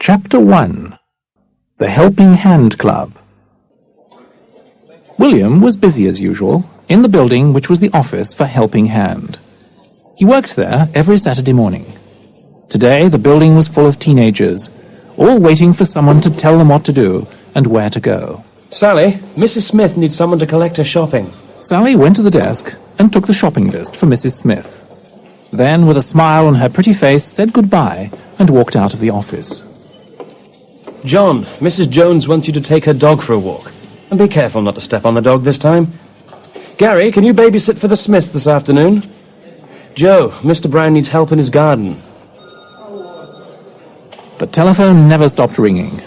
Chapter 1. The Helping Hand Club. William was busy as usual in the building which was the office for Helping Hand. He worked there every Saturday morning. Today the building was full of teenagers, all waiting for someone to tell them what to do and where to go. Sally, Mrs. Smith needs someone to collect her shopping. Sally went to the desk and took the shopping list for Mrs. Smith. Then, with a smile on her pretty face, said goodbye and walked out of the office. John, Mrs. Jones wants you to take her dog for a walk. And be careful not to step on the dog this time. Gary, can you babysit for the Smiths this afternoon? Joe, Mr. Brown needs help in his garden. The telephone never stopped ringing.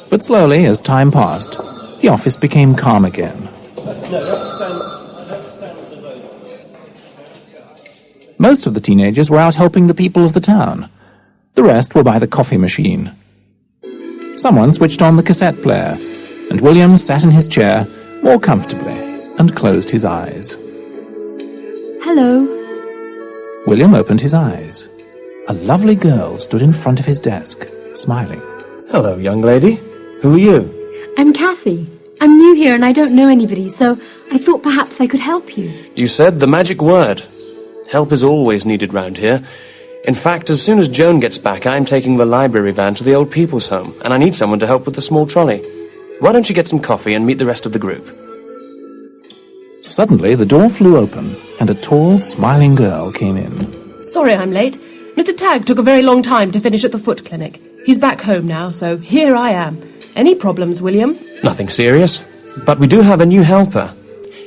But slowly, as time passed, the office became calm again. Most of the teenagers were out helping the people of the town. The rest were by the coffee machine. Someone switched on the cassette player, and William sat in his chair more comfortably and closed his eyes. Hello. William opened his eyes. A lovely girl stood in front of his desk, smiling. Hello, young lady. Who are you? I'm Kathy. I'm new here and I don't know anybody, so I thought perhaps I could help you. You said the magic word. Help is always needed round here. In fact, as soon as Joan gets back, I'm taking the library van to the old people's home, and I need someone to help with the small trolley. Why don't you get some coffee and meet the rest of the group? Suddenly, the door flew open, and a tall, smiling girl came in. Sorry I'm late. Mr. Tagg took a very long time to finish at the foot clinic. He's back home now, so here I am. Any problems, William? Nothing serious. But we do have a new helper.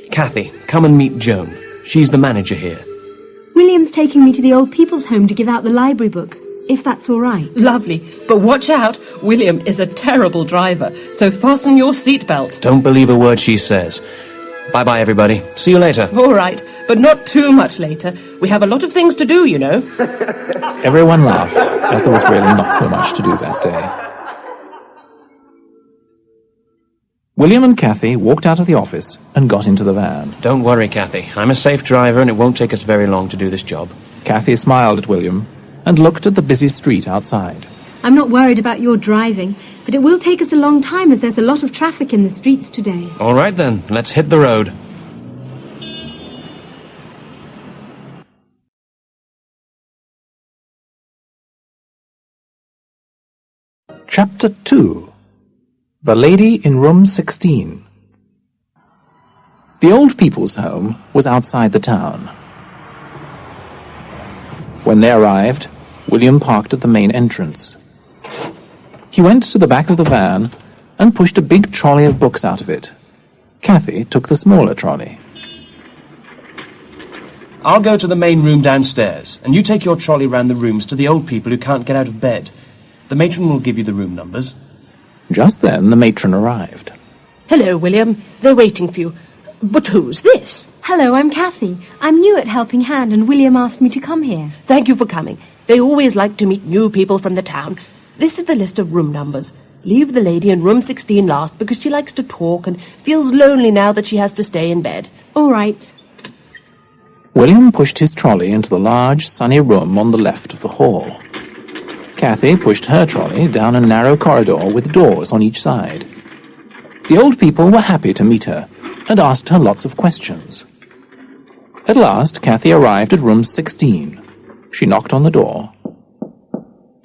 Kathy, come and meet Joan. She's the manager here. William's taking me to the old people's home to give out the library books, if that's all right. Lovely. But watch out. William is a terrible driver, so fasten your seatbelt. Don't believe a word she says. Bye-bye, everybody. See you later. All right, but not too much later. We have a lot of things to do, you know. Everyone laughed, as there was really not so much to do that day. William and Kathy walked out of the office and got into the van. Don't worry, Kathy. I'm a safe driver and it won't take us very long to do this job. Kathy smiled at William and looked at the busy street outside. I'm not worried about your driving, but it will take us a long time as there's a lot of traffic in the streets today. All right then, let's hit the road. Chapter 2. The Lady in Room 16. The old people's home was outside the town. When they arrived, William parked at the main entrance. He went to the back of the van and pushed a big trolley of books out of it. Kathy took the smaller trolley. I'll go to the main room downstairs, and you take your trolley round the rooms to the old people who can't get out of bed. The matron will give you the room numbers. Just then the matron arrived. Hello, William. They're waiting for you. But who's this? Hello, I'm Kathy. I'm new at Helping Hand and William asked me to come here. Thank you for coming. They always like to meet new people from the town. This is the list of room numbers. Leave the lady in room 16 last because she likes to talk and feels lonely now that she has to stay in bed. All right. William pushed his trolley into the large, sunny room on the left of the hall. Kathy pushed her trolley down a narrow corridor with doors on each side. The old people were happy to meet her and asked her lots of questions. At last, Kathy arrived at room 16. She knocked on the door.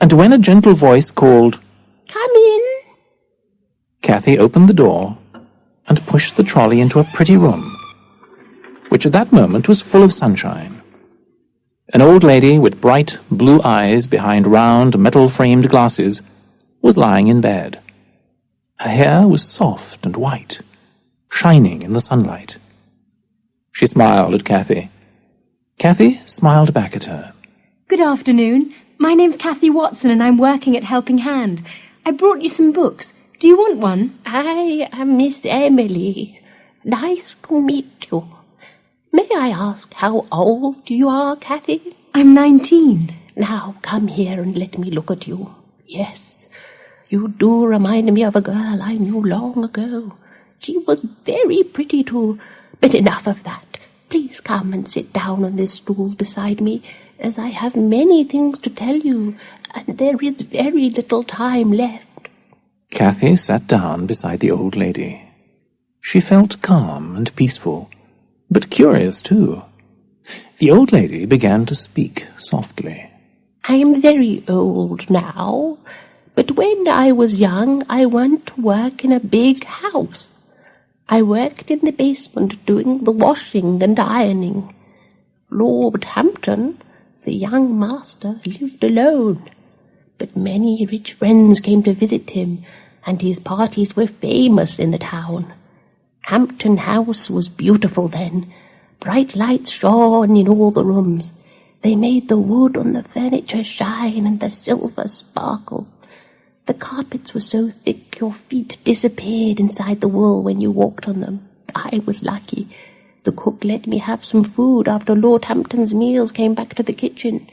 And when a gentle voice called, Come in. Kathy opened the door and pushed the trolley into a pretty room, which at that moment was full of sunshine. An old lady with bright blue eyes behind round metal-framed glasses was lying in bed. Her hair was soft and white, shining in the sunlight. She smiled at Kathy. Kathy smiled back at her. Good afternoon. My name's Kathy Watson and I'm working at Helping Hand. I brought you some books. Do you want one? I am Miss Emily. Nice to meet you. May I ask how old you are, Kathy? I'm 19. Now come here and let me look at you. Yes, you do remind me of a girl I knew long ago. She was very pretty too, but enough of that. Please come and sit down on this stool beside me, as I have many things to tell you. and there is very little time left. Cathy sat down beside the old lady. She felt calm and peaceful, but curious too. The old lady began to speak softly. I am very old now, but when I was young I went to work in a big house. I worked in the basement doing the washing and ironing. Lord Hampton, the young master, lived alone, but many rich friends came to visit him, and his parties were famous in the town. Hampton House was beautiful then. Bright lights shone in all the rooms. They made the wood on the furniture shine and the silver sparkle. The carpets were so thick your feet disappeared inside the wool when you walked on them. I was lucky. The cook let me have some food after Lord Hampton's meals came back to the kitchen,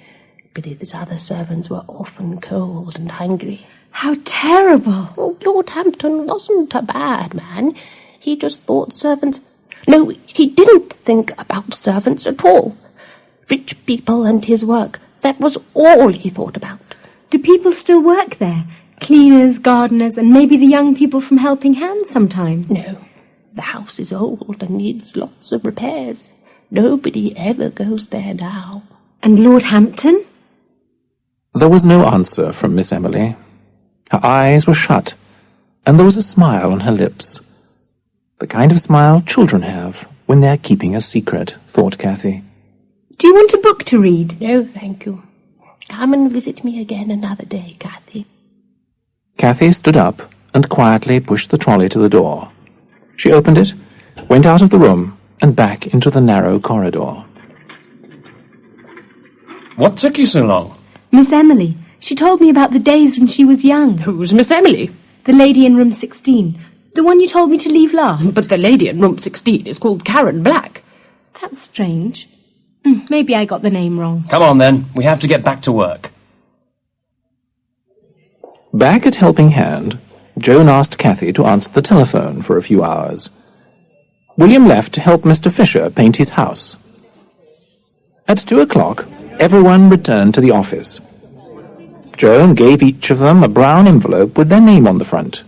but his other servants were often cold and hungry. How terrible! Oh, Lord Hampton wasn't a bad man. He just thought servants... No, he didn't think about servants at all. Rich people and his work, that was all he thought about. Do people still work there? Cleaners, gardeners, and maybe the young people from Helping Hands sometimes? No, the house is old and needs lots of repairs. Nobody ever goes there now. And Lord Hampton? There was no answer from Miss Emily. Her eyes were shut, and there was a smile on her lips. The kind of smile children have when they are keeping a secret, thought Cathy. Do you want a book to read? No, thank you. Come and visit me again another day, Cathy. Cathy stood up and quietly pushed the trolley to the door. She opened it, went out of the room, and back into the narrow corridor. What took you so long? Miss Emily. She told me about the days when she was young. Who's Miss Emily? The lady in room 16. The one you told me to leave last. But the lady in room 16 is called Karen Black. That's strange. Maybe I got the name wrong. Come on then, we have to get back to work. Back at Helping Hand, Joan asked Cathy to answer the telephone for a few hours. William left to help Mr. Fisher paint his house. At 2 o'clock, everyone returned to the office. Joan gave each of them a brown envelope with their name on the front.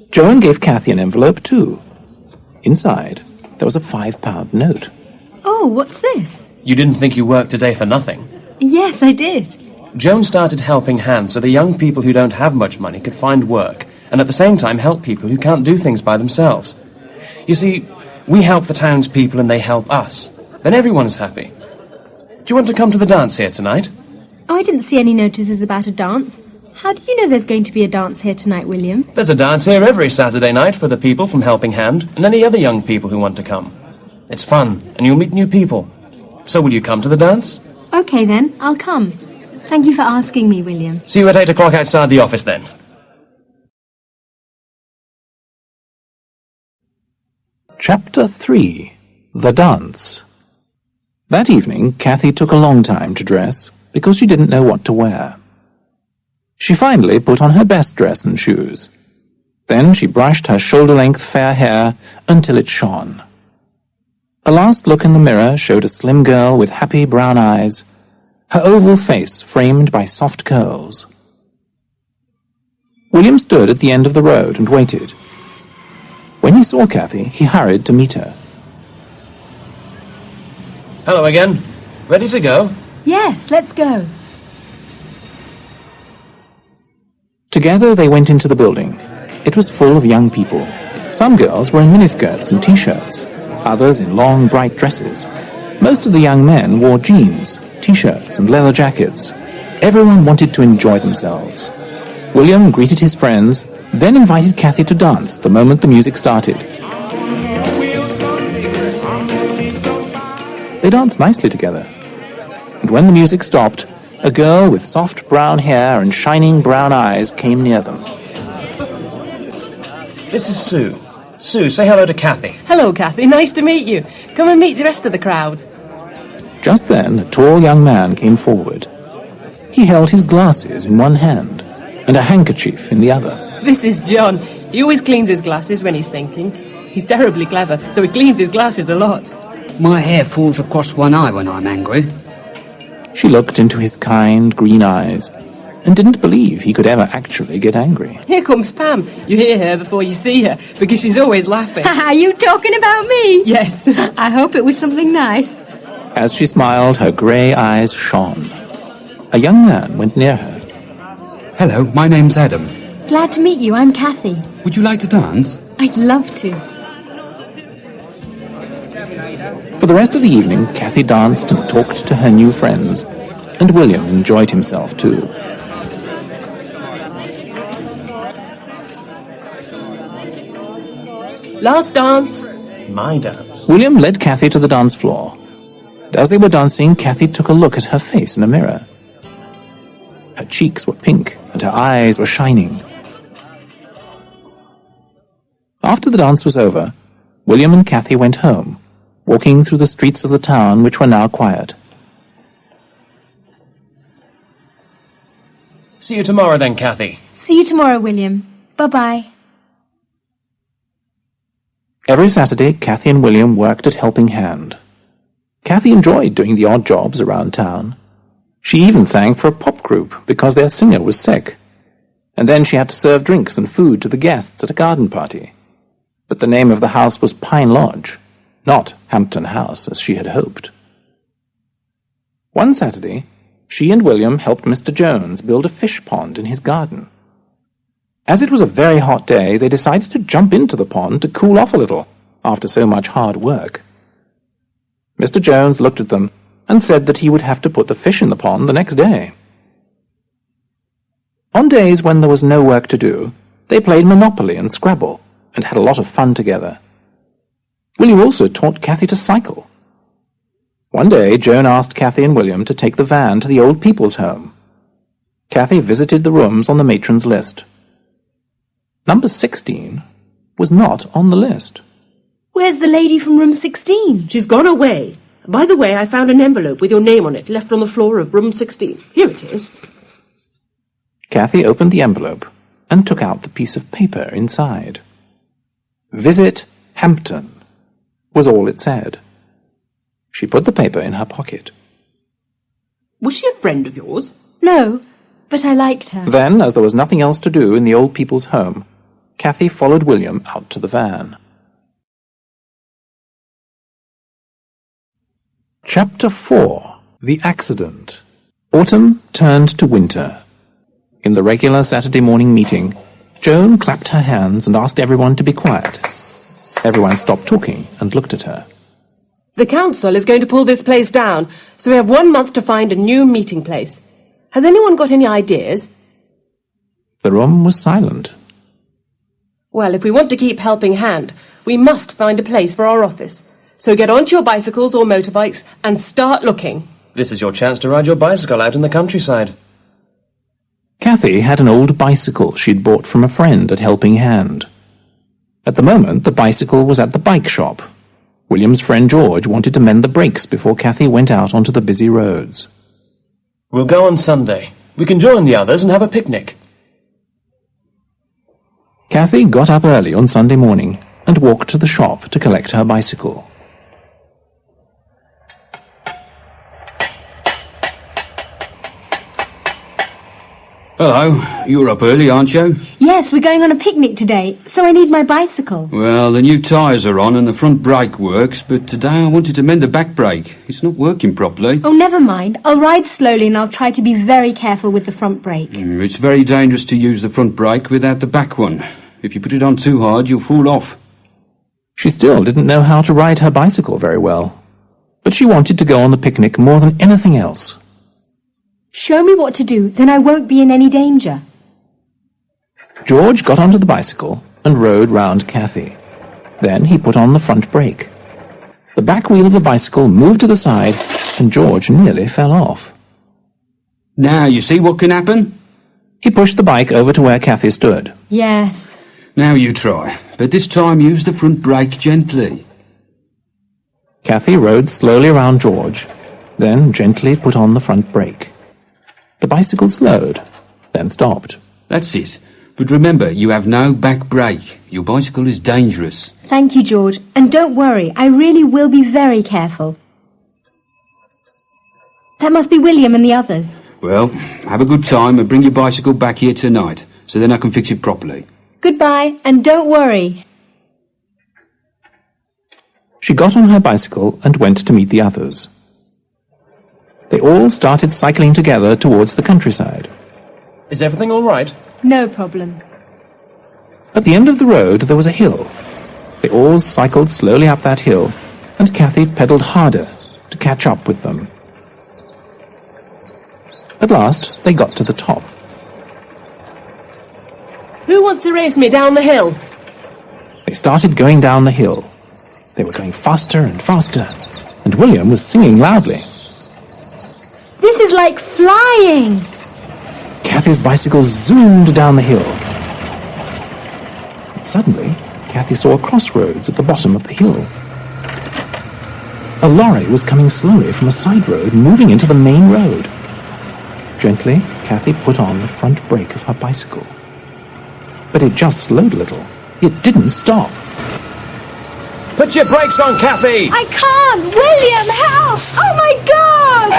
Joan gave Cathy an envelope too. Inside, there was a £5 note. Oh, what's this? You didn't think you worked today for nothing? Yes, I did. Joan started Helping Hands so the young people who don't have much money could find work, and at the same time help people who can't do things by themselves. You see, we help the townspeople and they help us. Then everyone is happy. Do you want to come to the dance here tonight? Oh, I didn't see any notices about a dance. How do you know there's going to be a dance here tonight, William? There's a dance here every Saturday night for the people from Helping Hand and any other young people who want to come. It's fun, and you'll meet new people. So will you come to the dance? Okay then, I'll come. Thank you for asking me, William. See you at 8 o'clock outside the office then. Chapter 3. The Dance. That evening, Cathy took a long time to dress because she didn't know what to wear. She finally put on her best dress and shoes. Then she brushed her shoulder-length fair hair until it shone. A last look in the mirror showed a slim girl with happy brown eyes, her oval face framed by soft curls. William stood at the end of the road and waited. When he saw Cathy, he hurried to meet her. Hello again. Ready to go? Yes, let's go. Together they went into the building. It was full of young people. Some girls were in miniskirts and t-shirts, others in long, bright dresses. Most of the young men wore jeans, t-shirts and leather jackets. Everyone wanted to enjoy themselves. William greeted his friends, then invited Cathy to dance the moment the music started. They danced nicely together. And when the music stopped, a girl with soft brown hair and shining brown eyes came near them. This is Sue. Sue, say hello to Cathy. Hello, Cathy. Nice to meet you. Come and meet the rest of the crowd. Just then, a tall young man came forward. He held his glasses in one hand and a handkerchief in the other. This is John. He always cleans his glasses when he's thinking. He's terribly clever, so he cleans his glasses a lot. My hair falls across one eye when I'm angry. She looked into his kind green eyes, and didn't believe he could ever actually get angry. Here comes Pam. You hear her before you see her, because she's always laughing. Are you talking about me? Yes. I hope it was something nice. As she smiled, her grey eyes shone. A young man went near her. Hello, my name's Adam. Glad to meet you. I'm Kathy. Would you like to dance? I'd love to. For the rest of the evening, Kathy danced and talked to her new friends, and William enjoyed himself too. Last dance. My dance. William led Kathy to the dance floor. And as they were dancing, Kathy took a look at her face in a mirror. Her cheeks were pink, and her eyes were shining. After the dance was over, William and Kathy went home, walking through the streets of the town, which were now quiet. See you tomorrow then, Kathy. See you tomorrow, William. Bye-bye. Every Saturday, Kathy and William worked at Helping Hand. Kathy enjoyed doing the odd jobs around town. She even sang for a pop group because their singer was sick. And then she had to serve drinks and food to the guests at a garden party. But the name of the house was Pine Lodge, not Hampton House, as she had hoped. One Saturday, she and William helped Mr. Jones build a fish pond in his garden. As it was a very hot day, they decided to jump into the pond to cool off a little after so much hard work. Mr. Jones looked at them and said that he would have to put the fish in the pond the next day. On days when there was no work to do, they played Monopoly and Scrabble and had a lot of fun together. William also taught Kathy to cycle. One day, Joan asked Kathy and William to take the van to the old people's home. Kathy visited the rooms on the matron's list. Number 16 was not on the list. Where's the lady from room 16? She's gone away. By the way, I found an envelope with your name on it left on the floor of room 16. Here it is. Kathy opened the envelope and took out the piece of paper inside. Visit Hampton was all it said. She put the paper in her pocket. Was she a friend of yours? No, but I liked her. Then, as there was nothing else to do in the old people's home, Kathy followed William out to the van. Chapter 4. The Accident. Autumn turned to winter. In the regular Saturday morning meeting, Joan clapped her hands and asked everyone to be quiet. Everyone stopped talking and looked at her. The council is going to pull this place down, so we have 1 month to find a new meeting place. Has anyone got any ideas? The room was silent. Well, if we want to keep Helping Hand, we must find a place for our office. So get onto your bicycles or motorbikes and start looking. This is your chance to ride your bicycle out in the countryside. Kathy had an old bicycle she'd bought from a friend at Helping Hand. At the moment, the bicycle was at the bike shop. William's friend George wanted to mend the brakes before Kathy went out onto the busy roads. We'll go on Sunday. We can join the others and have a picnic. Kathy got up early on Sunday morning and walked to the shop to collect her bicycle. Hello, you're up early, aren't you? Yes, we're going on a picnic today, so I need my bicycle. Well, the new tyres are on and the front brake works, but today I wanted to mend the back brake. It's not working properly. Oh, never mind. I'll ride slowly and I'll try to be very careful with the front brake. It's very dangerous to use the front brake without the back one. If you put it on too hard, you'll fall off. She still didn't know how to ride her bicycle very well, but she wanted to go on the picnic more than anything else. Show me what to do, then I won't be in any danger. George got onto the bicycle and rode round Kathy. Then he put on the front brake. The back wheel of the bicycle moved to the side, and George nearly fell off. Now you see what can happen? He pushed the bike over to where Kathy stood. Yes. Now you try, but this time use the front brake gently. Kathy rode slowly around George, then gently put on the front brake. The bicycle slowed, then stopped. That's it. But remember, you have no back brake. Your bicycle is dangerous. Thank you, George. And don't worry, I really will be very careful. That must be William and the others. Well, have a good time and bring your bicycle back here tonight, so then I can fix it properly. Goodbye, and don't worry. She got on her bicycle and went to meet the others. They all started cycling together towards the countryside. Is everything all right? No problem. At the end of the road there was a hill. They all cycled slowly up that hill, and Cathy pedalled harder to catch up with them. At last they got to the top. Who wants to race me down the hill? They started going down the hill. They were going faster and faster, and William was singing loudly. This is like flying! Cathy's bicycle zoomed down the hill. Suddenly, Cathy saw a crossroads at the bottom of the hill. A lorry was coming slowly from a side road, moving into the main road. Gently, Cathy put on the front brake of her bicycle. But it just slowed a little. It didn't stop. Put your brakes on, Cathy! I can't! William, help! Oh my God!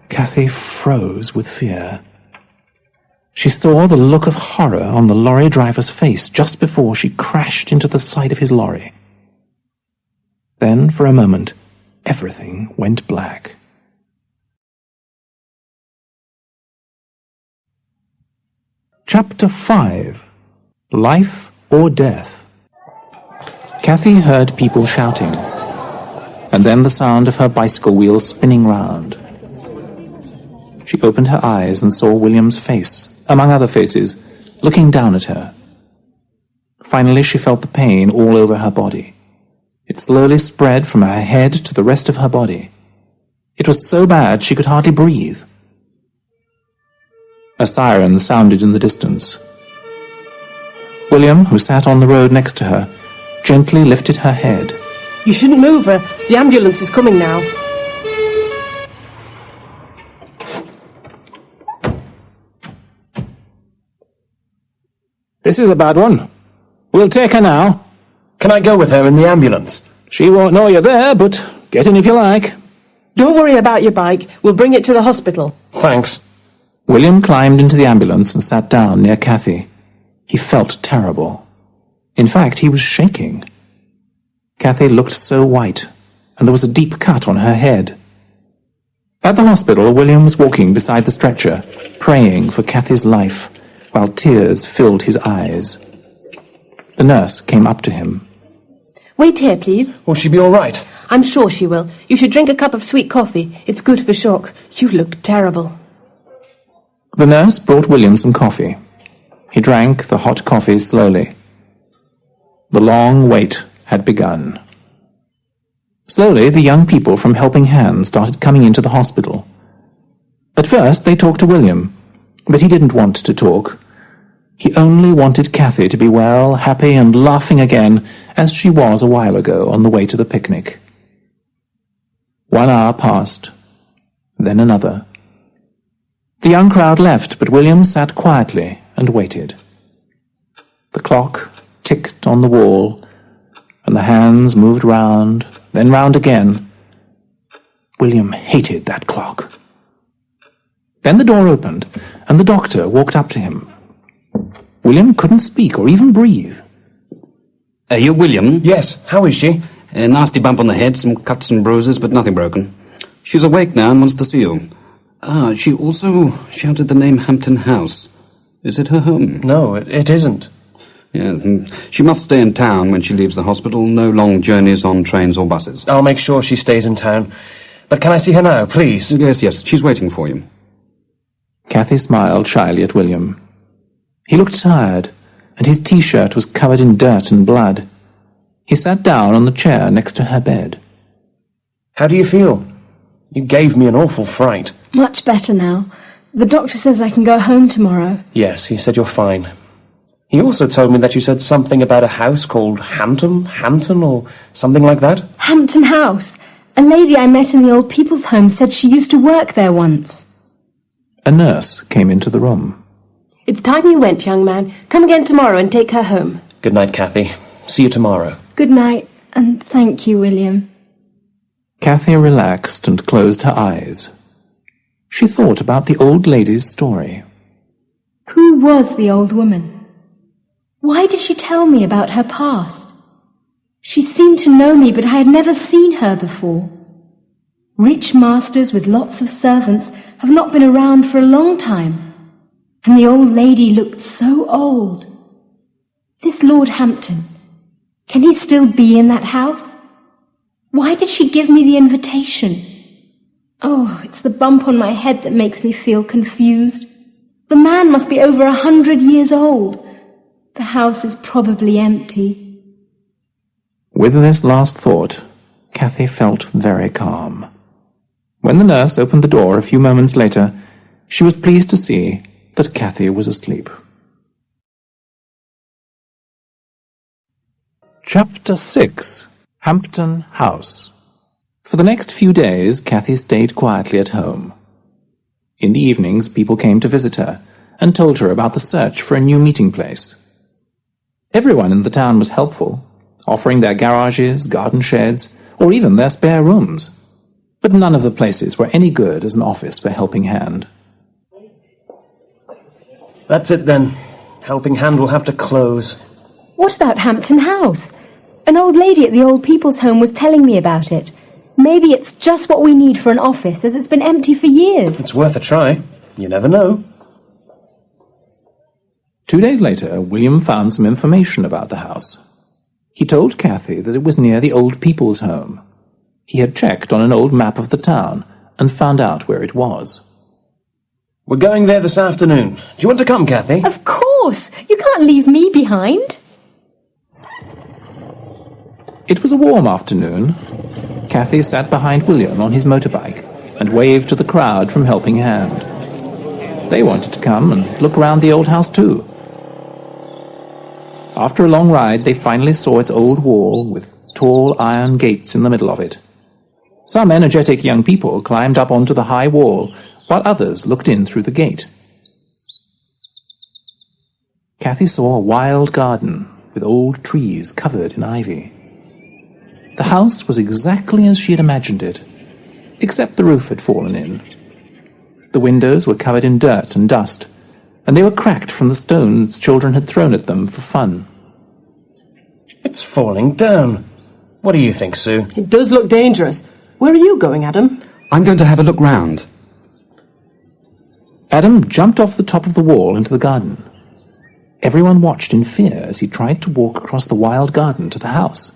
Cathy froze with fear. She saw the look of horror on the lorry driver's face just before she crashed into the side of his lorry. Then, for a moment, everything went black. Chapter 5. Life or Death. Cathy heard people shouting, and then the sound of her bicycle wheels spinning round. She opened her eyes and saw William's face, among other faces, looking down at her. Finally she felt the pain all over her body. It slowly spread from her head to the rest of her body. It was so bad she could hardly breathe. A siren sounded in the distance. William, who sat on the road next to her, gently lifted her head. You shouldn't move her. The ambulance is coming now. This is a bad one. We'll take her now. Can I go with her in the ambulance? She won't know you're there, but get in if you like. Don't worry about your bike. We'll bring it to the hospital. Thanks. William climbed into the ambulance and sat down near Cathy. He felt terrible. In fact, he was shaking. Cathy looked so white, and there was a deep cut on her head. At the hospital, William was walking beside the stretcher, praying for Cathy's life, while tears filled his eyes. The nurse came up to him. Wait here, please. Will she be all right? I'm sure she will. You should drink a cup of sweet coffee. It's good for shock. You look terrible. The nurse brought William some coffee. He drank the hot coffee slowly. The long wait had begun. Slowly, the young people from Helping Hands started coming into the hospital. At first, they talked to William, but he didn't want to talk. He only wanted Cathy to be well, happy, and laughing again, as she was a while ago on the way to the picnic. 1 hour passed, then another. The young crowd left, but William sat quietly and waited. The clock ticked on the wall, and the hands moved round, then round again. William hated that clock. Then the door opened, and the doctor walked up to him. William couldn't speak or even breathe. You William? Yes, how is she? A nasty bump on the head, some cuts and bruises, but nothing broken. She's awake now and wants to see you. She also shouted the name Hampton House. Is it her home? No, it isn't. Yeah, she must stay in town when she leaves the hospital. No long journeys on trains or buses. I'll make sure she stays in town. But can I see her now, please? Yes, she's waiting for you. Cathy smiled shyly at William. He looked tired, and his T-shirt was covered in dirt and blood. He sat down on the chair next to her bed. How do you feel? You gave me an awful fright. Much better now. The doctor says I can go home tomorrow. Yes, he said you're fine. He also told me that you said something about a house called Hampton, or something like that. Hampton House. A lady I met in the old people's home said she used to work there once. A nurse came into the room. It's time you went, young man. Come again tomorrow and take her home. Good night, Cathy. See you tomorrow. Good night, and thank you, William. Kathy relaxed and closed her eyes. She thought about the old lady's story. Who was the old woman? Why did she tell me about her past? She seemed to know me, but I had never seen her before. Rich masters with lots of servants have not been around for a long time, and the old lady looked so old. This Lord Hampton, can he still be in that house? Why did she give me the invitation? Oh, it's the bump on my head that makes me feel confused. The man must be over 100 years old. The house is probably empty. With this last thought, Kathy felt very calm. When the nurse opened the door a few moments later, she was pleased to see that Kathy was asleep. Chapter 6. Hampton House. For the next few days, Kathy stayed quietly at home. In the evenings, people came to visit her and told her about the search for a new meeting place. Everyone in the town was helpful, offering their garages, garden sheds, or even their spare rooms. But none of the places were any good as an office for Helping Hand. That's it then. Helping Hand will have to close. What about Hampton House? An old lady at the old people's home was telling me about it. Maybe it's just what we need for an office, as it's been empty for years. It's worth a try. You never know. 2 days later, William found some information about the house. He told Kathy that it was near the old people's home. He had checked on an old map of the town and found out where it was. We're going there this afternoon. Do you want to come, Kathy? Of course! You can't leave me behind. It was a warm afternoon. Kathy sat behind William on his motorbike and waved to the crowd from Helping Hand. They wanted to come and look round the old house too. After a long ride, they finally saw its old wall with tall iron gates in the middle of it. Some energetic young people climbed up onto the high wall, while others looked in through the gate. Kathy saw a wild garden with old trees covered in ivy. The house was exactly as she had imagined it, except the roof had fallen in. The windows were covered in dirt and dust, and they were cracked from the stones children had thrown at them for fun. It's falling down. What do you think, Sue? It does look dangerous. Where are you going, Adam? I'm going to have a look round. Adam jumped off the top of the wall into the garden. Everyone watched in fear as he tried to walk across the wild garden to the house.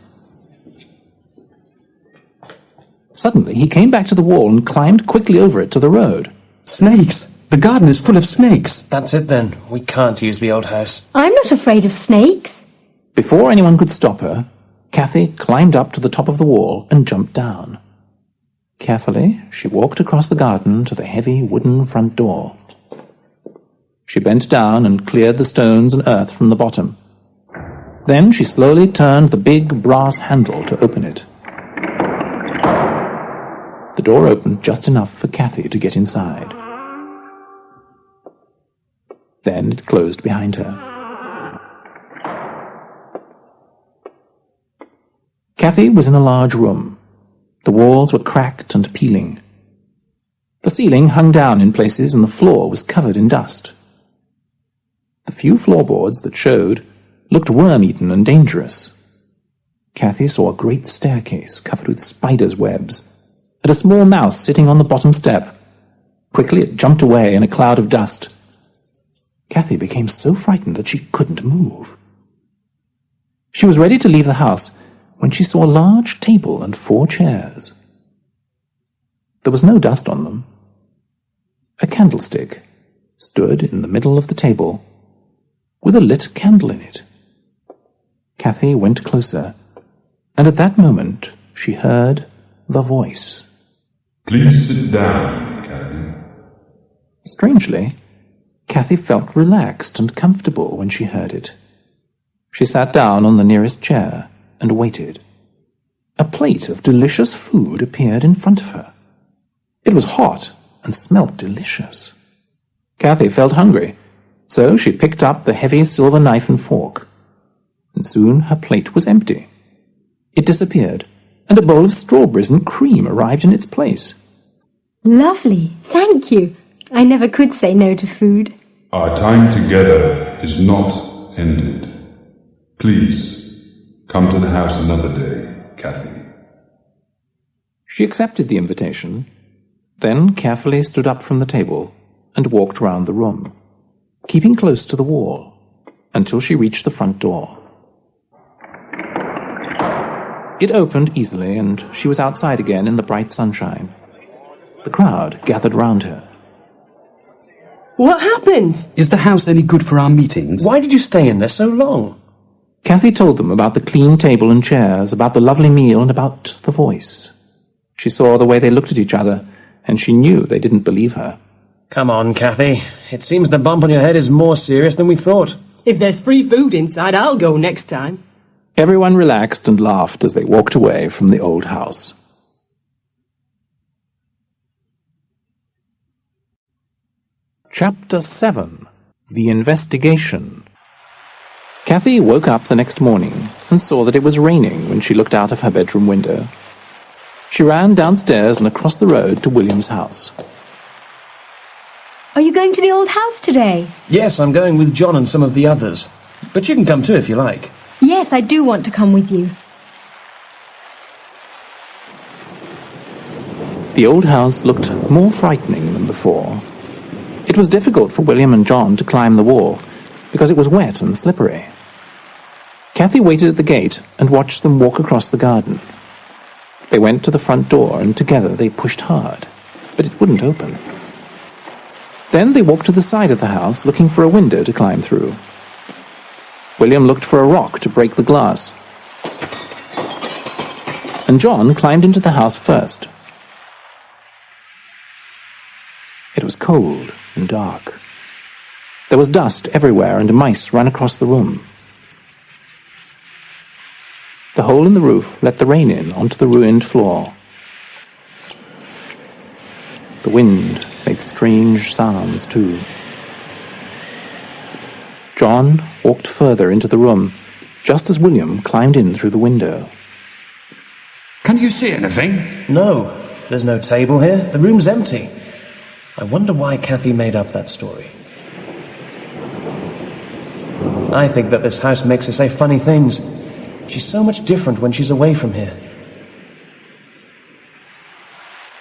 Suddenly, he came back to the wall and climbed quickly over it to the road. Snakes! The garden is full of snakes. That's it then. We can't use the old house. I'm not afraid of snakes. Before anyone could stop her, Kathy climbed up to the top of the wall and jumped down. Carefully, she walked across the garden to the heavy wooden front door. She bent down and cleared the stones and earth from the bottom. Then she slowly turned the big brass handle to open it. The door opened just enough for Kathy to get inside. Then it closed behind her. Kathy was in a large room. The walls were cracked and peeling. The ceiling hung down in places and the floor was covered in dust. The few floorboards that showed looked worm-eaten and dangerous. Kathy saw a great staircase covered with spiders' webs, and a small mouse sitting on the bottom step. Quickly it jumped away in a cloud of dust. Kathy became so frightened that she couldn't move. She was ready to leave the house when she saw a large table and 4 chairs. There was no dust on them. A candlestick stood in the middle of the table, with a lit candle in it. Kathy went closer, and at that moment she heard the voice. Please sit down, Kathy. Strangely, Kathy felt relaxed and comfortable when she heard it. She sat down on the nearest chair and waited. A plate of delicious food appeared in front of her. It was hot and smelt delicious. Kathy felt hungry, so she picked up the heavy silver knife and fork, and soon her plate was empty. It disappeared, and a bowl of strawberries and cream arrived in its place. Lovely, thank you. I never could say no to food. Our time together is not ended. Please, come to the house another day, Kathy. She accepted the invitation, then carefully stood up from the table and walked round the room, keeping close to the wall, until she reached the front door. It opened easily, and she was outside again in the bright sunshine. The crowd gathered round her. What happened? Is the house any good for our meetings? Why did you stay in there so long? Kathy told them about the clean table and chairs, about the lovely meal, and about the voice. She saw the way they looked at each other, and she knew they didn't believe her. Come on, Kathy. It seems the bump on your head is more serious than we thought. If there's free food inside, I'll go next time. Everyone relaxed and laughed as they walked away from the old house. Chapter 7. The Investigation. Kathy woke up the next morning and saw that it was raining when she looked out of her bedroom window. She ran downstairs and across the road to William's house. Are you going to the old house today? Yes, I'm going with John and some of the others. But you can come too if you like. Yes, I do want to come with you. The old house looked more frightening than before. It was difficult for William and John to climb the wall because it was wet and slippery. Kathy waited at the gate and watched them walk across the garden. They went to the front door and together they pushed hard, but it wouldn't open. Then they walked to the side of the house looking for a window to climb through. William looked for a rock to break the glass, and John climbed into the house first. It was cold and dark. There was dust everywhere and mice ran across the room. The hole in the roof let the rain in onto the ruined floor. The wind made strange sounds too. John walked further into the room, just as William climbed in through the window. Can you see anything? No, there's no table here. The room's empty. I wonder why Kathy made up that story. I think that this house makes her say funny things. She's so much different when she's away from here.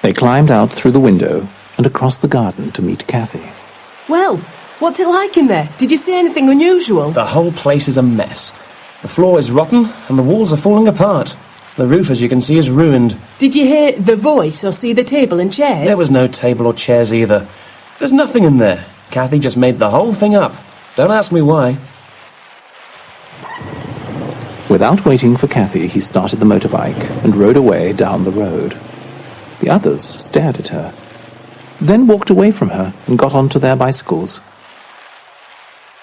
They climbed out through the window and across the garden to meet Kathy. Well, what's it like in there? Did you see anything unusual? The whole place is a mess. The floor is rotten and the walls are falling apart. The roof, as you can see, is ruined. Did you hear the voice or see the table and chairs? There was no table or chairs either. There's nothing in there. Kathy just made the whole thing up. Don't ask me why. Without waiting for Kathy, he started the motorbike and rode away down the road. The others stared at her, then walked away from her and got onto their bicycles.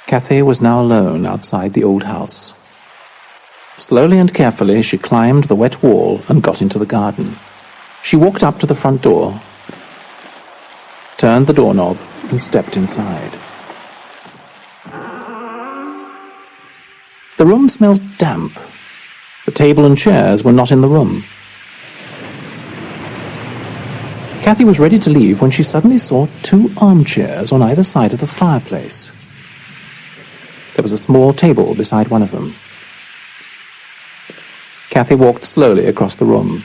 Kathy was now alone outside the old house. Slowly and carefully she climbed the wet wall and got into the garden. She walked up to the front door, turned the doorknob and stepped inside. The room smelled damp. The table and chairs were not in the room. Kathy was ready to leave when she suddenly saw 2 armchairs on either side of the fireplace. There was a small table beside one of them. Kathy walked slowly across the room.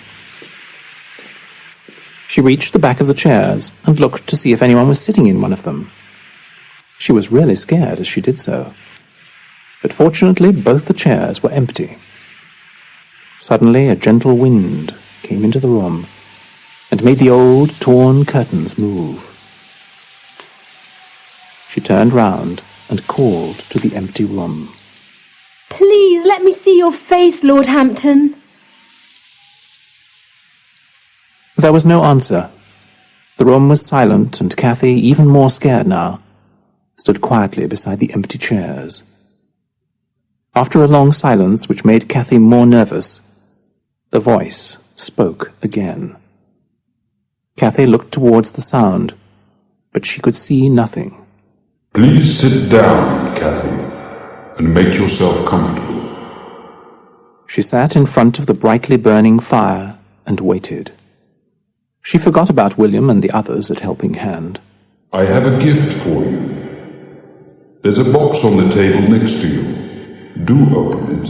She reached the back of the chairs and looked to see if anyone was sitting in one of them. She was really scared as she did so. But fortunately, both the chairs were empty. Suddenly, a gentle wind came into the room and made the old, torn curtains move. She turned round and called to the empty room. Please let me see your face, Lord Hampton. There was no answer. The room was silent, and Kathy, even more scared now, stood quietly beside the empty chairs. After a long silence which made Kathy more nervous, the voice spoke again. Kathy looked towards the sound, but she could see nothing. Please sit down, Kathy, and make yourself comfortable. She sat in front of the brightly burning fire and waited. She forgot about William and the others at Helping Hand. I have a gift for you. There's a box on the table next to you. Do open it.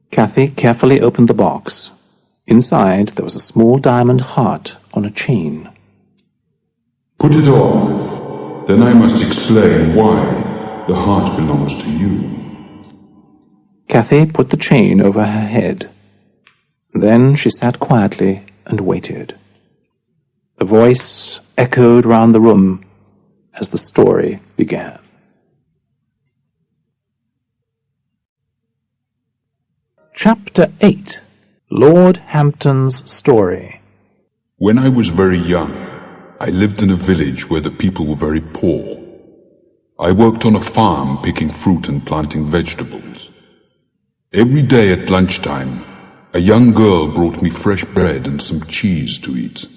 Cathy carefully opened the box. Inside there was a small diamond heart on a chain. Put it on. Then I must explain why the heart belongs to you. Cathy put the chain over her head. Then she sat quietly and waited. The voice echoed round the room as the story began. Chapter 8. Lord Hampton's Story. When I was very young, I lived in a village where the people were very poor. I worked on a farm picking fruit and planting vegetables. Every day at lunchtime, a young girl brought me fresh bread and some cheese to eat.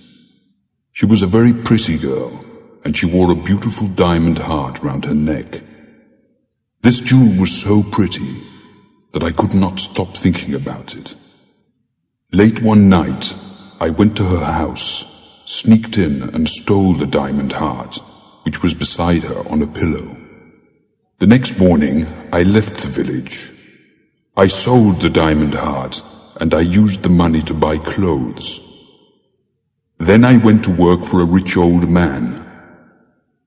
She was a very pretty girl, and she wore a beautiful diamond heart round her neck. This jewel was so pretty that I could not stop thinking about it. Late one night, I went to her house, sneaked in and stole the diamond heart, which was beside her on a pillow. The next morning, I left the village. I sold the diamond heart, and I used the money to buy clothes. Then I went to work for a rich old man.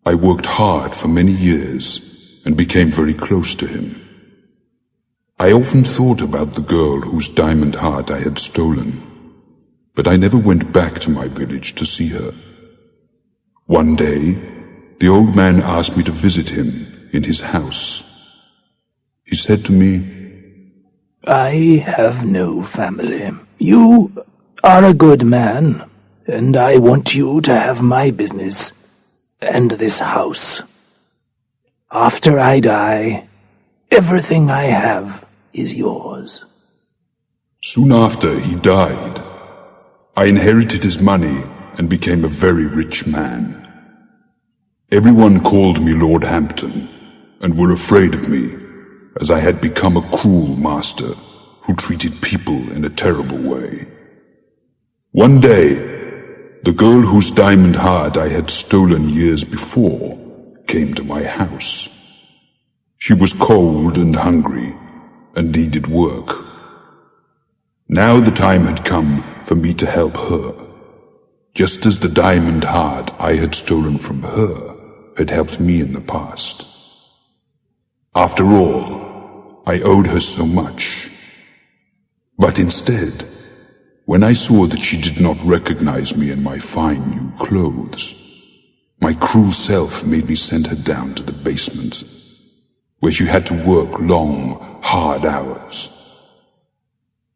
I worked hard for many years and became very close to him. I often thought about the girl whose diamond heart I had stolen, but I never went back to my village to see her. One day, the old man asked me to visit him in his house. He said to me, "I have no family. You are a good man, and I want you to have my business and this house. After I die, everything I have is yours." Soon after he died, I inherited his money and became a very rich man. Everyone called me Lord Hampton and were afraid of me, as I had become a cruel master who treated people in a terrible way. One day, the girl whose diamond heart I had stolen years before came to my house. She was cold and hungry and needed work. Now the time had come for me to help her, just as the diamond heart I had stolen from her had helped me in the past. After all, I owed her so much. But instead, when I saw that she did not recognize me in my fine new clothes, my cruel self made me send her down to the basement, where she had to work long, hard hours.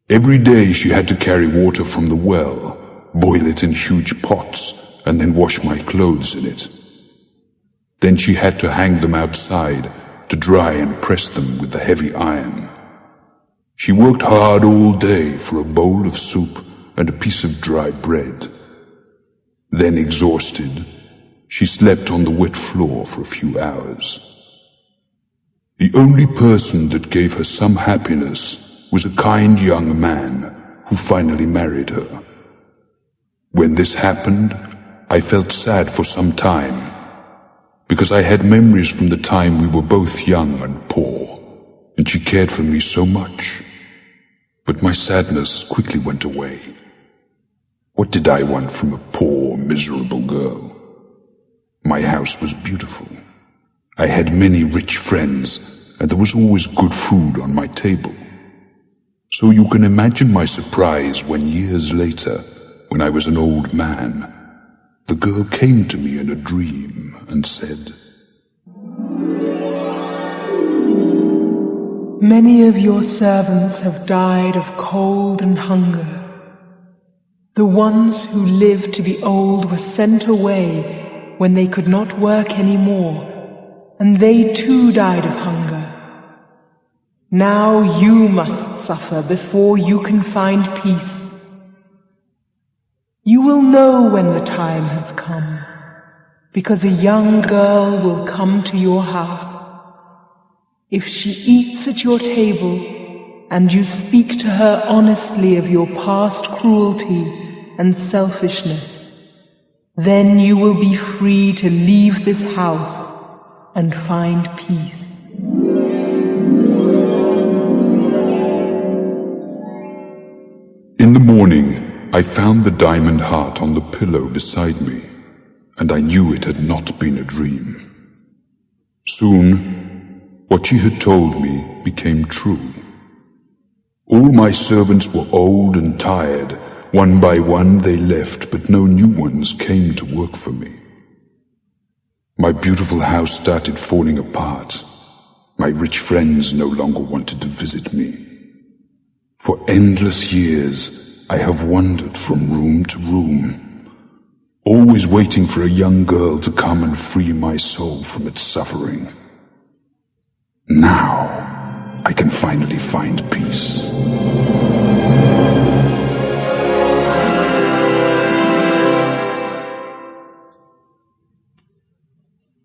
Every day she had to carry water from the well, boil it in huge pots, and then wash my clothes in it. Then she had to hang them outside to dry and press them with the heavy iron. She worked hard all day for a bowl of soup and a piece of dry bread. Then, exhausted, she slept on the wet floor for a few hours. The only person that gave her some happiness was a kind young man who finally married her. When this happened, I felt sad for some time, because I had memories from the time we were both young and poor, and she cared for me so much. But my sadness quickly went away. What did I want from a poor, miserable girl? My house was beautiful. I had many rich friends, and there was always good food on my table. So you can imagine my surprise when years later, when I was an old man, the girl came to me in a dream and said, "Many of your servants have died of cold and hunger. The ones who lived to be old were sent away when they could not work any more, and they too died of hunger. Now you must suffer before you can find peace. You will know when the time has come, because a young girl will come to your house. If she eats at your table, and you speak to her honestly of your past cruelty and selfishness, then you will be free to leave this house and find peace. In the morning, I found the diamond heart on the pillow beside me, and I knew it had not been a dream. Soon, what she had told me became true. All my servants were old and tired. One by one they left, but no new ones came to work for me. My beautiful house started falling apart. My rich friends no longer wanted to visit me. For endless years, I have wandered from room to room, always waiting for a young girl to come and free my soul from its suffering. Now, I can finally find peace.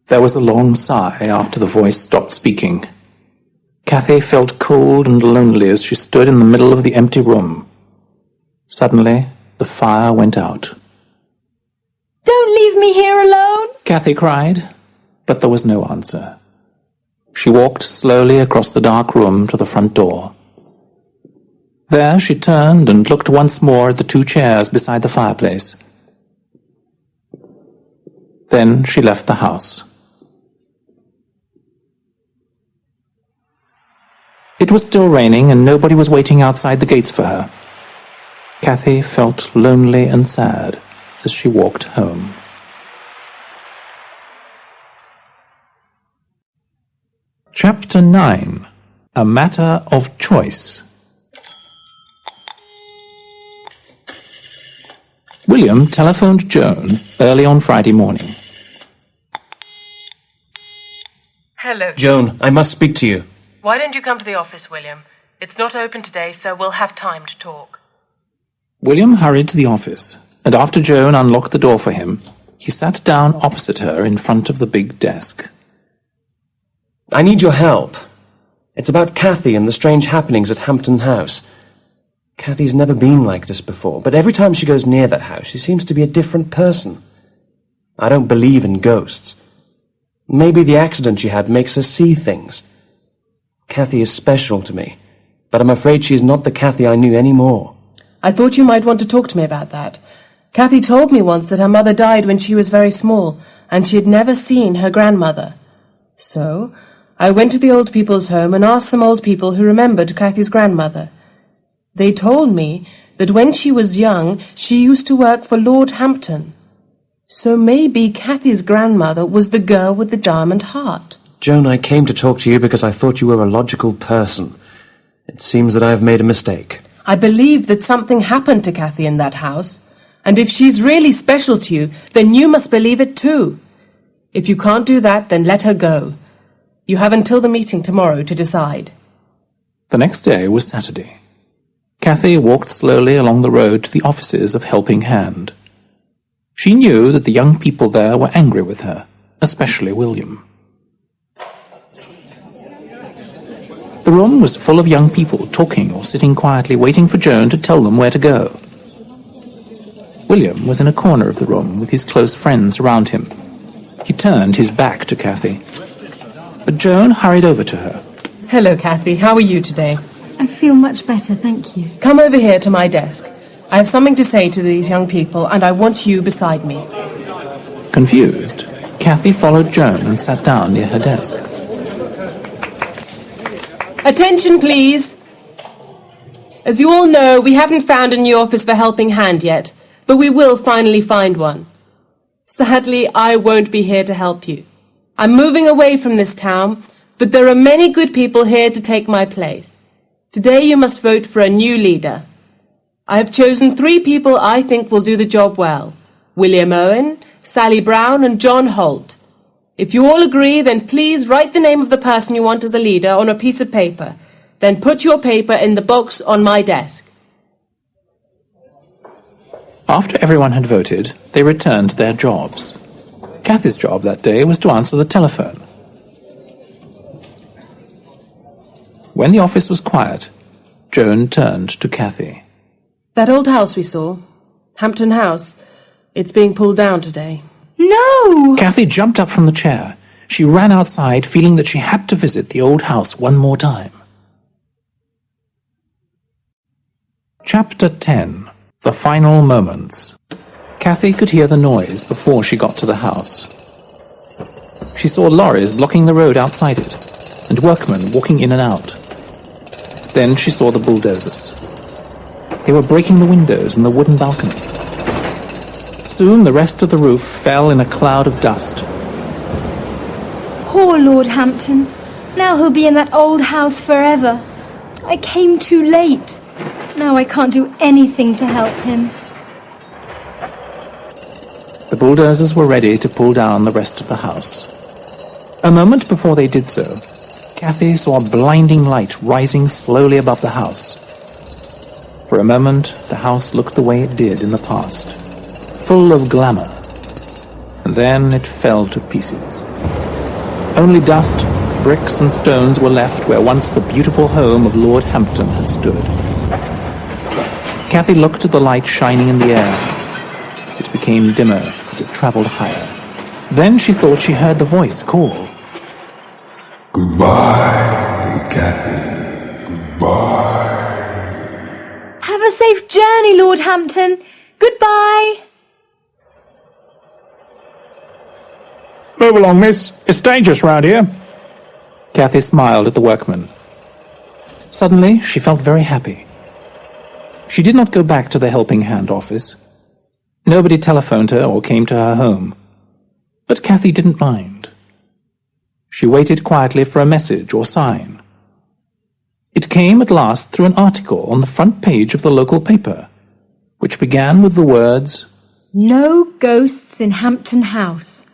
There was a long sigh after the voice stopped speaking. Cathy felt cold and lonely as she stood in the middle of the empty room. Suddenly, the fire went out. Don't leave me here alone! Cathy cried, but there was no answer. She walked slowly across the dark room to the front door. There she turned and looked once more at the two chairs beside the fireplace. Then she left the house. It was still raining, and nobody was waiting outside the gates for her. Cathy felt lonely and sad as she walked home. Chapter 9. A Matter of Choice. William telephoned Joan early on Friday morning. Hello. Joan, I must speak to you. Why don't you come to the office, William? It's not open today, so we'll have time to talk. William hurried to the office, and after Joan unlocked the door for him, he sat down opposite her in front of the big desk. I need your help. It's about Cathy and the strange happenings at Hampton House. Cathy's never been like this before, but every time she goes near that house, she seems to be a different person. I don't believe in ghosts. Maybe the accident she had makes her see things. Cathy is special to me, but I'm afraid she is not the Cathy I knew anymore. I thought you might want to talk to me about that. Cathy told me once that her mother died when she was very small, and she had never seen her grandmother. So, I went to the old people's home and asked some old people who remembered Cathy's grandmother. They told me that when she was young, she used to work for Lord Hampton. So maybe Cathy's grandmother was the girl with the diamond heart. Joan, I came to talk to you because I thought you were a logical person. It seems that I have made a mistake. I believe that something happened to Cathy in that house, and if she's really special to you, then you must believe it too. If you can't do that, then let her go. You have until the meeting tomorrow to decide. The next day was Saturday. Cathy walked slowly along the road to the offices of Helping Hand. She knew that the young people there were angry with her, especially William. The room was full of young people talking or sitting quietly waiting for Joan to tell them where to go. William was in a corner of the room with his close friends around him. He turned his back to Cathy, but Joan hurried over to her. Hello, Cathy. How are you today? I feel much better, thank you. Come over here to my desk. I have something to say to these young people, and I want you beside me. Confused, Cathy followed Joan and sat down near her desk. Attention, please. As you all know, we haven't found a new office for Helping Hand yet, but we will finally find one. Sadly, I won't be here to help you. I'm moving away from this town, but there are many good people here to take my place. Today you must vote for a new leader. I have chosen 3 people I think will do the job well. William Owen, Sally Brown and John Holt. If you all agree, then please write the name of the person you want as a leader on a piece of paper. Then put your paper in the box on my desk. After everyone had voted, they returned to their jobs. Cathy's job that day was to answer the telephone. When the office was quiet, Joan turned to Cathy. That old house we saw, Hampton House, it's being pulled down today. No! Cathy jumped up from the chair. She ran outside, feeling that she had to visit the old house one more time. Chapter 10. The Final Moments. Cathy could hear the noise before she got to the house. She saw lorries blocking the road outside it, and workmen walking in and out. Then she saw the bulldozers. They were breaking the windows in the wooden balcony. Soon the rest of the roof fell in a cloud of dust. Poor Lord Hampton. Now he'll be in that old house forever. I came too late. Now I can't do anything to help him. The bulldozers were ready to pull down the rest of the house. A moment before they did so, Cathy saw a blinding light rising slowly above the house. For a moment, the house looked the way it did in the past, full of glamour, and then it fell to pieces. Only dust, bricks and stones were left where once the beautiful home of Lord Hampton had stood. Cathy looked at the light shining in the air. It became dimmer as it travelled higher. Then she thought she heard the voice call. Goodbye, Cathy. Goodbye. Have a safe journey, Lord Hampton. Goodbye. Move along, miss. It's dangerous round here. Cathy smiled at the workman. Suddenly, she felt very happy. She did not go back to the Helping Hand office. Nobody telephoned her or came to her home. But Cathy didn't mind. She waited quietly for a message or sign. It came at last through an article on the front page of the local paper, which began with the words, No ghosts in Hampton House.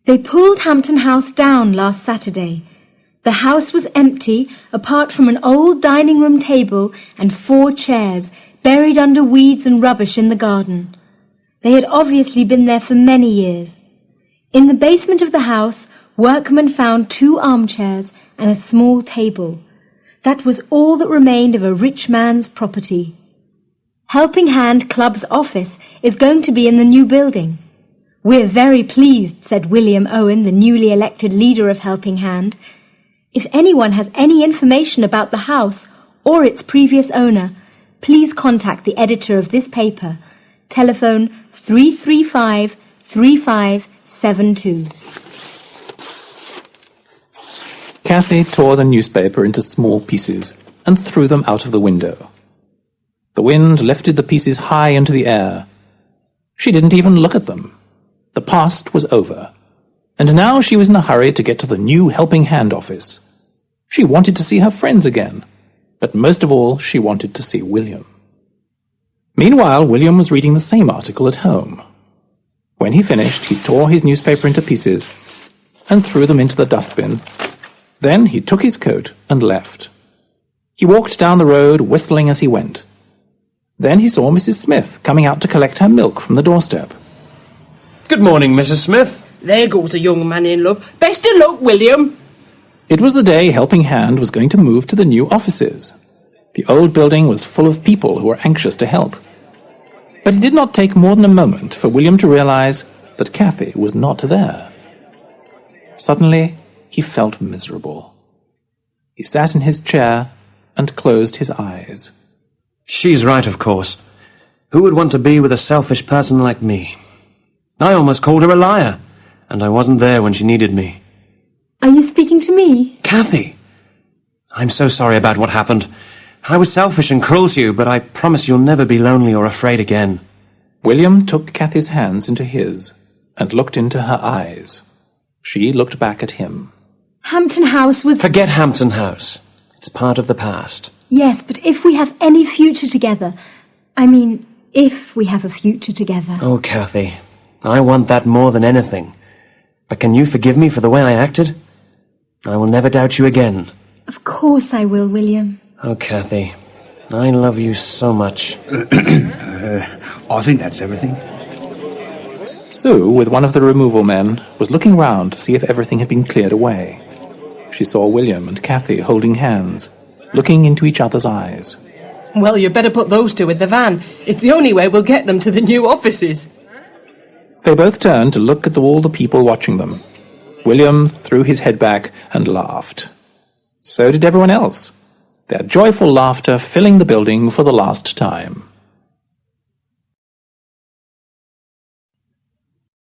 They pulled Hampton House down last Saturday. The house was empty, apart from an old dining room table and 4 chairs buried under weeds and rubbish in the garden. They had obviously been there for many years. In the basement of the house, workmen found 2 armchairs and a small table. That was all that remained of a rich man's property. Helping Hand Club's office is going to be in the new building. We're very pleased, said William Owen, the newly elected leader of Helping Hand. If anyone has any information about the house or its previous owner, please contact the editor of this paper. Telephone 335-3572. Cathy tore the newspaper into small pieces and threw them out of the window. The wind lifted the pieces high into the air. She didn't even look at them. The past was over, and now she was in a hurry to get to the new Helping Hand office. She wanted to see her friends again, but most of all she wanted to see William. Meanwhile, William was reading the same article at home. When he finished, he tore his newspaper into pieces and threw them into the dustbin. Then he took his coat and left. He walked down the road, whistling as he went. Then he saw Mrs. Smith coming out to collect her milk from the doorstep. Good morning, Mrs. Smith. There goes a young man in love. Best of luck, William. It was the day Helping Hand was going to move to the new offices. The old building was full of people who were anxious to help. But it did not take more than a moment for William to realize that Cathy was not there. Suddenly, he felt miserable. He sat in his chair and closed his eyes. She's right, of course. Who would want to be with a selfish person like me? I almost called her a liar, and I wasn't there when she needed me. Are you speaking to me? Cathy! I'm so sorry about what happened. I was selfish and cruel to you, but I promise you'll never be lonely or afraid again. William took Cathy's hands into his and looked into her eyes. She looked back at him. Hampton House was... Forget Hampton House. It's part of the past. Yes, but if we have any future together... if we have a future together... Oh, Cathy, I want that more than anything. But can you forgive me for the way I acted? I will never doubt you again. Of course I will, William. Oh, Cathy, I love you so much. I think that's everything. Sue, with one of the removal men, was looking round to see if everything had been cleared away. She saw William and Cathy holding hands, looking into each other's eyes. Well, you better put those two with the van. It's the only way we'll get them to the new offices. They both turned to look at all the people watching them. William threw his head back and laughed. So did everyone else, their joyful laughter filling the building for the last time.